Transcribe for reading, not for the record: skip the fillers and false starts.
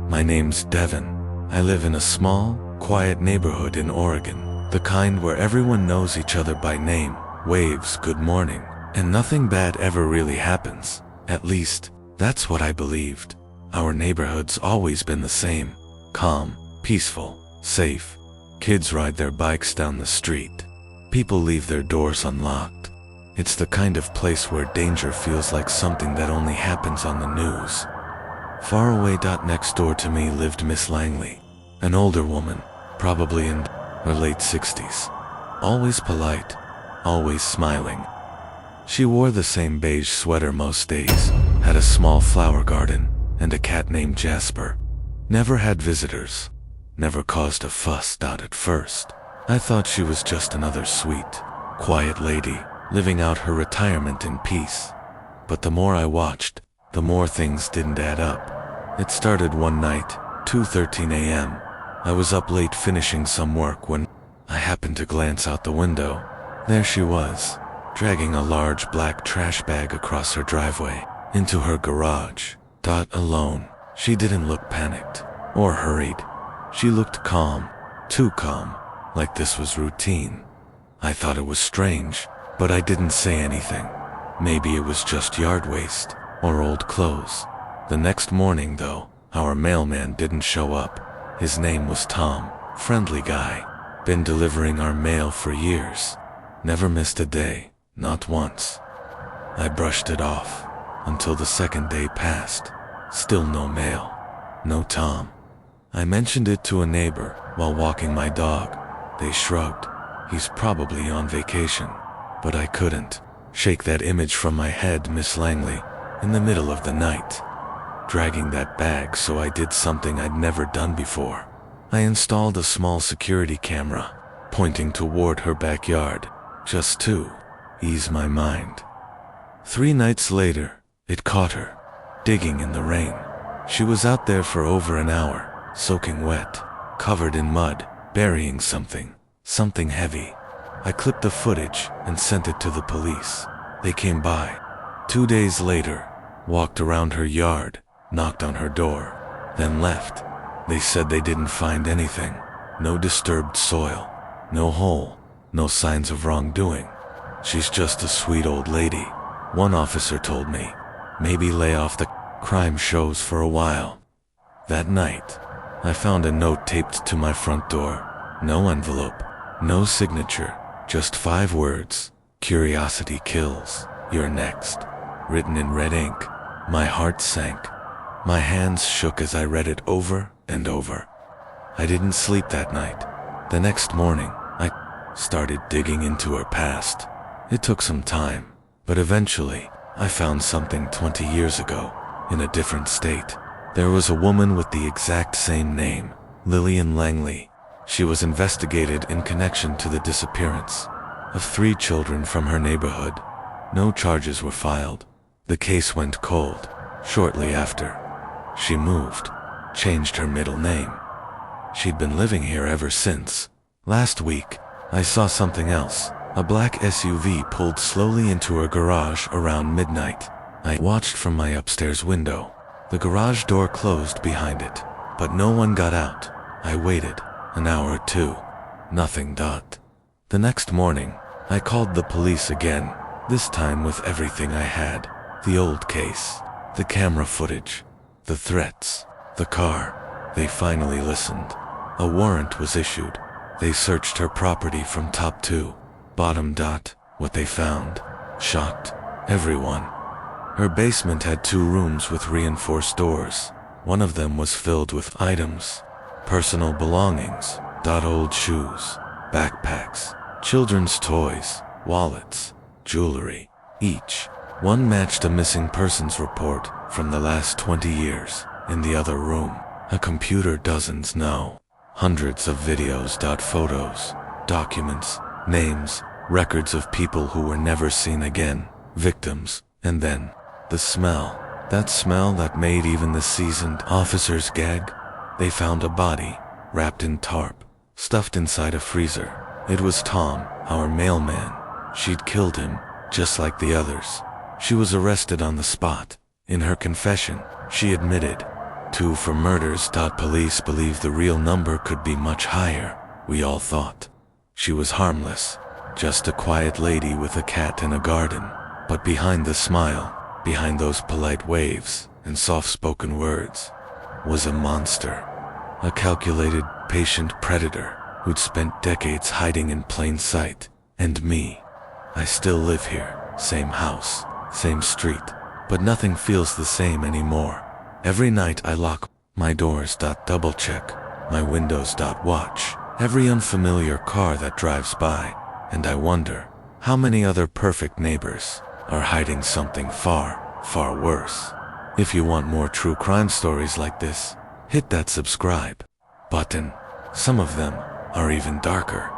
My name's Devin. I live in a small, quiet neighborhood in Oregon, the kind where everyone knows each other by name, waves good morning, and nothing bad ever really happens. At least, that's what I believed. Our neighborhood's always been the same. Calm, peaceful, safe. Kids ride their bikes down the street. People leave their doors unlocked. It's the kind of place where danger feels like something that only happens on the news. Far away. Next door to me lived Miss Langley, an older woman, probably in her late 60s. Always polite, always smiling. She wore the same beige sweater most days, had a small flower garden, and a cat named Jasper. Never had visitors, never caused a fuss. At first, I thought she was just another sweet, quiet lady, living out her retirement in peace. But the more I watched, the more things didn't add up. It started one night, 2:13 a.m. I was up late finishing some work when I happened to glance out the window. There she was, dragging a large black trash bag across her driveway, into her garage. Alone. She didn't look panicked or hurried. She looked calm, too calm, like this was routine. I thought it was strange, but I didn't say anything. Maybe it was just yard waste or old clothes. The next morning, though, our mailman didn't show up. His name was Tom, friendly guy. Been delivering our mail for years. Never missed a day, not once. I brushed it off until the second day passed. Still no mail, no Tom. I mentioned it to a neighbor while walking my dog. They shrugged. He's probably on vacation. But I couldn't shake that image from my head. Miss Langley, in the middle of the night, dragging that bag. So I did something I'd never done before. I installed a small security camera, pointing toward her backyard, just to ease my mind. 3 nights later, it caught her, digging in the rain. She was out there for over an hour, soaking wet, covered in mud, burying something heavy. I clipped the footage and sent it to the police. They came by. 2 days later, walked around her yard, knocked on her door, then left. They said they didn't find anything. No disturbed soil, no hole, no signs of wrongdoing. She's just a sweet old lady. One officer told me, maybe lay off the crime shows for a while. That night, I found a note taped to my front door. No envelope, no signature, just 5 words. Curiosity kills. You're next. Written in red ink. My heart sank. My hands shook as I read it over and over. I didn't sleep that night. The next morning, I started digging into her past. It took some time, but eventually, I found something 20 years ago, in a different state. There was a woman with the exact same name, Lillian Langley. She was investigated in connection to the disappearance of 3 children from her neighborhood. No charges were filed. The case went cold shortly after. She moved, changed her middle name. She'd been living here ever since. Last week, I saw something else. A black SUV pulled slowly into her garage around midnight. I watched from my upstairs window. The garage door closed behind it, but no one got out. I waited an hour or 2. Nothing. The next morning, I called the police again, this time with everything I had. The old case, the camera footage, the threats, the car. They finally listened. A warrant was issued. They searched her property from top to bottom. What they found shocked everyone. Her basement had 2 rooms with reinforced doors. One of them was filled with items, personal belongings, old shoes, backpacks, children's toys, wallets, jewelry. Each one matched a missing persons report from the last 20 years. In the other room, a computer, dozens, no, hundreds of videos, photos, documents, names, records of people who were never seen again, victims, and then the smell. That smell that made even the seasoned officers gag. They found a body, wrapped in tarp, stuffed inside a freezer. It was Tom, our mailman. She'd killed him, just like the others. She was arrested on the spot. In her confession, she admitted, 2 for murders. Police believe the real number could be much higher. We all thought she was harmless, just a quiet lady with a cat in a garden. But behind the smile, behind those polite waves and soft-spoken words, was a monster. A calculated, patient predator who'd spent decades hiding in plain sight. And me, I still live here, same house, same street, but nothing feels the same anymore. Every night I lock my doors. Double check my windows. Watch every unfamiliar car that drives by, and I wonder how many other perfect neighbors are hiding something far, far worse. If you want more true crime stories like this, hit that subscribe button. Some of them are even darker.